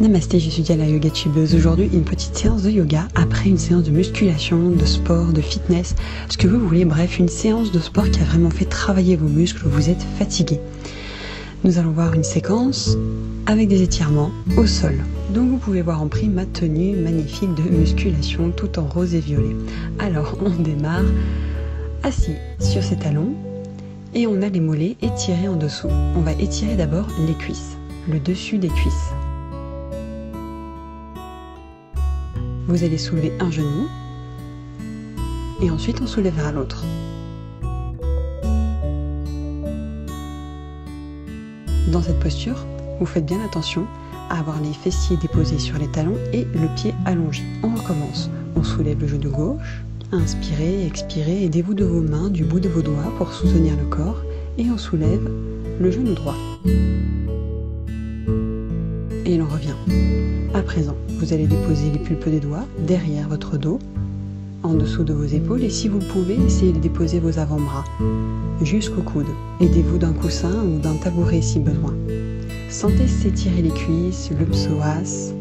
Namasté, je suis Diala Yoga Tubeuse. Aujourd'hui, une petite séance de yoga après une séance de musculation, de sport, de fitness, ce que vous voulez, bref, une séance de sport qui a vraiment fait travailler vos muscles, vous êtes fatigué. Nous allons voir une séquence avec des étirements au sol. Donc vous pouvez voir en prime ma tenue magnifique de musculation tout en rose et violet. Alors on démarre assis sur ses talons et on a les mollets étirés en dessous. On va étirer d'abord les cuisses, le dessus des cuisses. Vous allez soulever un genou et ensuite on soulèvera l'autre. Dans cette posture, vous faites bien attention à avoir les fessiers déposés sur les talons et le pied allongé. On recommence. On soulève le genou gauche, inspirez, expirez, aidez-vous de vos mains, du bout de vos doigts pour soutenir le corps et on soulève le genou droit. Et l'on revient. À présent, vous allez déposer les pulpes des doigts derrière votre dos, en dessous de vos épaules et si vous pouvez, essayez de déposer vos avant-bras jusqu'au coude. Aidez-vous d'un coussin ou d'un tabouret si besoin. Sentez s'étirer les cuisses, le psoas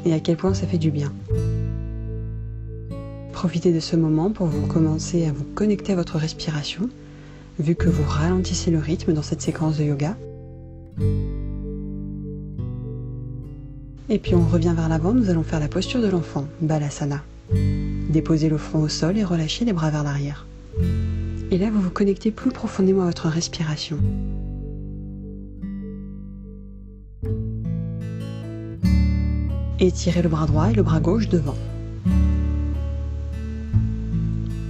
et à quel point ça fait du bien. Profitez de ce moment pour vous commencer à vous connecter à votre respiration, vu que vous ralentissez le rythme dans cette séquence de yoga. Et puis on revient vers l'avant, nous allons faire la posture de l'enfant, Balasana. Déposez le front au sol et relâchez les bras vers l'arrière. Et là, vous vous connectez plus profondément à votre respiration. Étirez le bras droit et le bras gauche devant.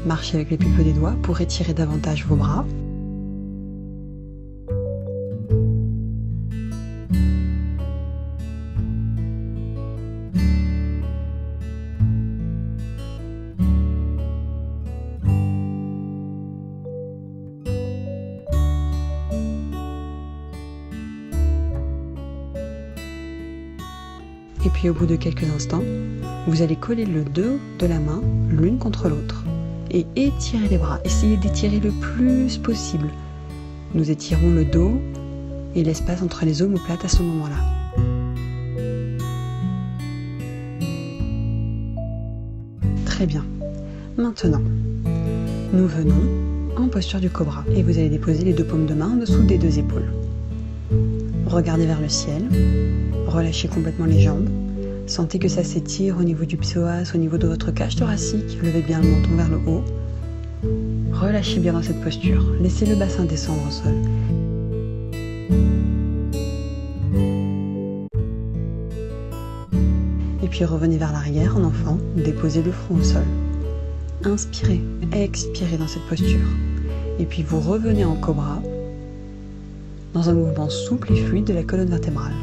Marchez avec les pulpes des doigts pour étirer davantage vos bras. Et puis au bout de quelques instants, vous allez coller le dos de la main l'une contre l'autre et étirer les bras. Essayez d'étirer le plus possible. Nous étirons le dos et l'espace entre les omoplates à ce moment-là. Très bien. Maintenant, nous venons en posture du cobra et vous allez déposer les deux paumes de main en dessous des deux épaules. Regardez vers le ciel, relâchez complètement les jambes, sentez que ça s'étire au niveau du psoas, au niveau de votre cage thoracique, levez bien le menton vers le haut, relâchez bien dans cette posture, laissez le bassin descendre au sol. Et puis revenez vers l'arrière en enfant, déposez le front au sol. Inspirez, expirez dans cette posture. Et puis vous revenez en cobra, dans un mouvement souple et fluide de la colonne vertébrale.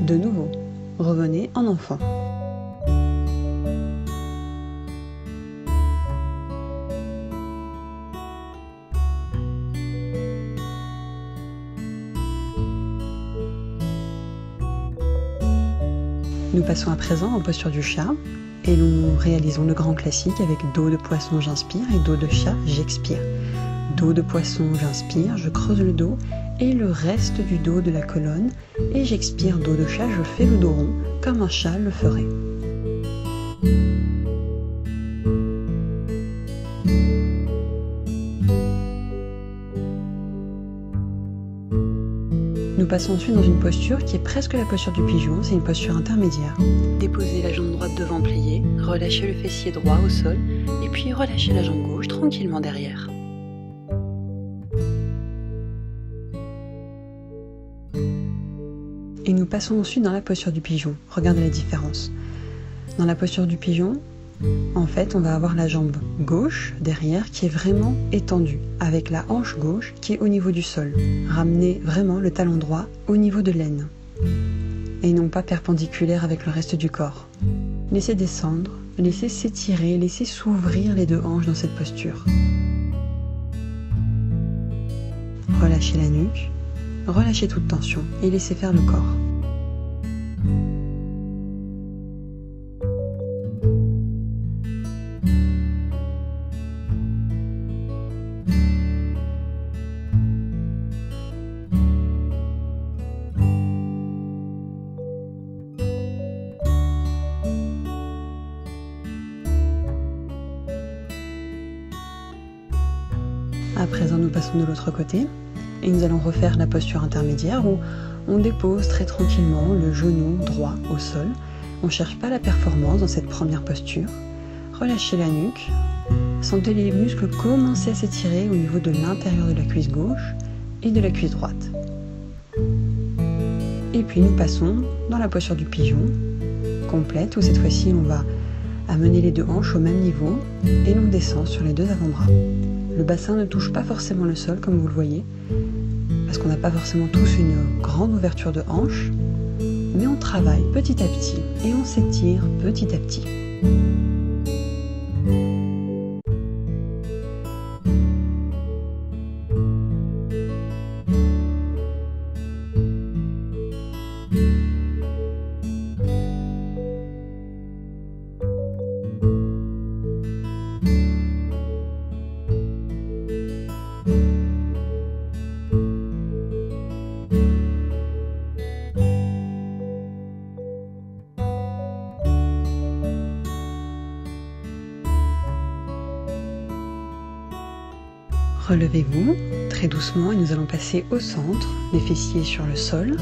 De nouveau, revenez en enfant. Nous passons à présent en posture du chat. Et nous réalisons le grand classique avec dos de poisson, j'inspire et dos de chat, j'expire. Dos de poisson, j'inspire, je creuse le dos et le reste du dos de la colonne. Et j'expire, dos de chat, je fais le dos rond comme un chat le ferait. Nous passons ensuite dans une posture qui est presque la posture du pigeon, c'est une posture intermédiaire. Déposez la jambe droite devant pliée, relâchez le fessier droit au sol et puis relâchez la jambe gauche tranquillement derrière. Et nous passons ensuite dans la posture du pigeon. Regardez la différence. Dans la posture du pigeon, en fait, on va avoir la jambe gauche derrière qui est vraiment étendue, avec la hanche gauche qui est au niveau du sol. Ramenez vraiment le talon droit au niveau de l'aine, et non pas perpendiculaire avec le reste du corps. Laissez descendre, laissez s'étirer, laissez s'ouvrir les deux hanches dans cette posture. Relâchez la nuque, relâchez toute tension et laissez faire le corps. À présent, nous passons de l'autre côté et nous allons refaire la posture intermédiaire où on dépose très tranquillement le genou droit au sol. On ne cherche pas la performance dans cette première posture. Relâchez la nuque. Sentez les muscles commencer à s'étirer au niveau de l'intérieur de la cuisse gauche et de la cuisse droite. Et puis nous passons dans la posture du pigeon complète où cette fois-ci on va amener les deux hanches au même niveau et l'on descend sur les deux avant-bras. Le bassin ne touche pas forcément le sol comme vous le voyez parce qu'on n'a pas forcément tous une grande ouverture de hanche, mais on travaille petit à petit et on s'étire petit à petit. Relevez-vous très doucement et nous allons passer au centre, les fessiers sur le sol,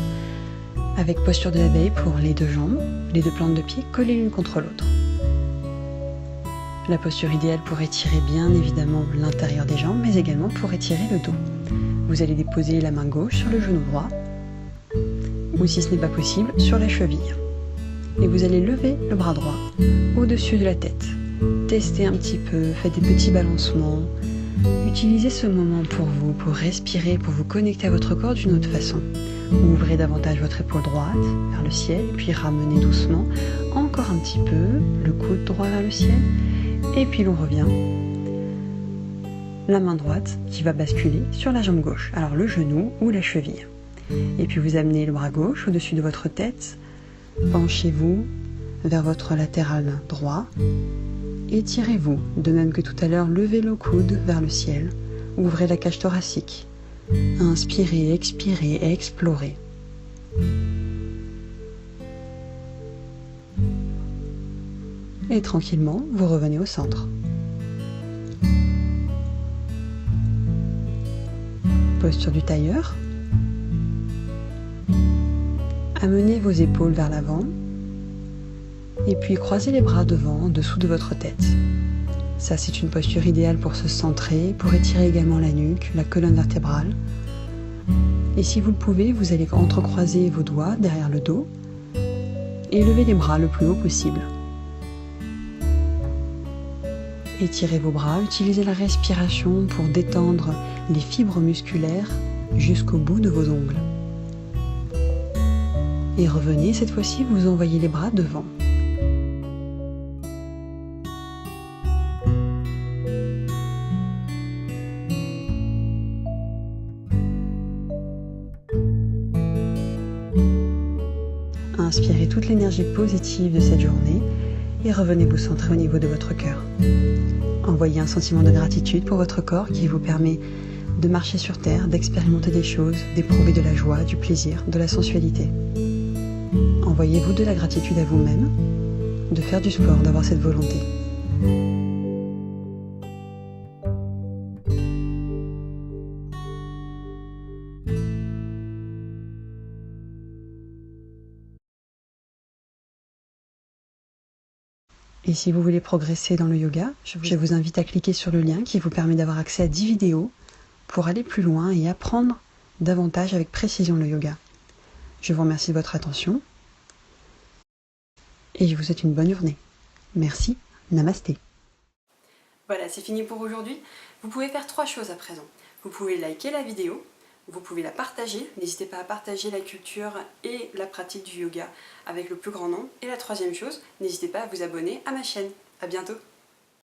avec posture de l'abeille pour les deux jambes, les deux plantes de pied collées l'une contre l'autre. La posture idéale pour étirer bien évidemment l'intérieur des jambes, mais également pour étirer le dos. Vous allez déposer la main gauche sur le genou droit, ou si ce n'est pas possible, sur la cheville. Et vous allez lever le bras droit au-dessus de la tête. Testez un petit peu, faites des petits balancements. Utilisez ce moment pour vous, pour respirer, pour vous connecter à votre corps d'une autre façon. Ouvrez davantage votre épaule droite vers le ciel, puis ramenez doucement, encore un petit peu, le coude droit vers le ciel, et puis l'on revient. La main droite qui va basculer sur la jambe gauche, alors le genou ou la cheville. Et puis vous amenez le bras gauche au-dessus de votre tête, penchez-vous vers votre latéral droit, étirez-vous, de même que tout à l'heure, levez le coude vers le ciel, ouvrez la cage thoracique, inspirez, expirez, explorez. Et tranquillement, vous revenez au centre. Posture du tailleur. Amenez vos épaules vers l'avant. Et puis croisez les bras devant, en dessous de votre tête. Ça, c'est une posture idéale pour se centrer, pour étirer également la nuque, la colonne vertébrale. Et si vous le pouvez, vous allez entrecroiser vos doigts derrière le dos et lever les bras le plus haut possible. Étirez vos bras, utilisez la respiration pour détendre les fibres musculaires jusqu'au bout de vos ongles. Et revenez, cette fois-ci, vous envoyez les bras devant. Inspirez toute l'énergie positive de cette journée et revenez vous centrer au niveau de votre cœur. Envoyez un sentiment de gratitude pour votre corps qui vous permet de marcher sur terre, d'expérimenter des choses, d'éprouver de la joie, du plaisir, de la sensualité. Envoyez-vous de la gratitude à vous-même, de faire du sport, d'avoir cette volonté. Et si vous voulez progresser dans le yoga, je vous invite à cliquer sur le lien qui vous permet d'avoir accès à 10 vidéos pour aller plus loin et apprendre davantage avec précision le yoga. Je vous remercie de votre attention et je vous souhaite une bonne journée. Merci, namasté. Voilà, c'est fini pour aujourd'hui. Vous pouvez faire 3 choses à présent. Vous pouvez liker la vidéo, vous pouvez la partager. N'hésitez pas à partager la culture et la pratique du yoga avec le plus grand nombre. Et la 3e chose, n'hésitez pas à vous abonner à ma chaîne. À bientôt.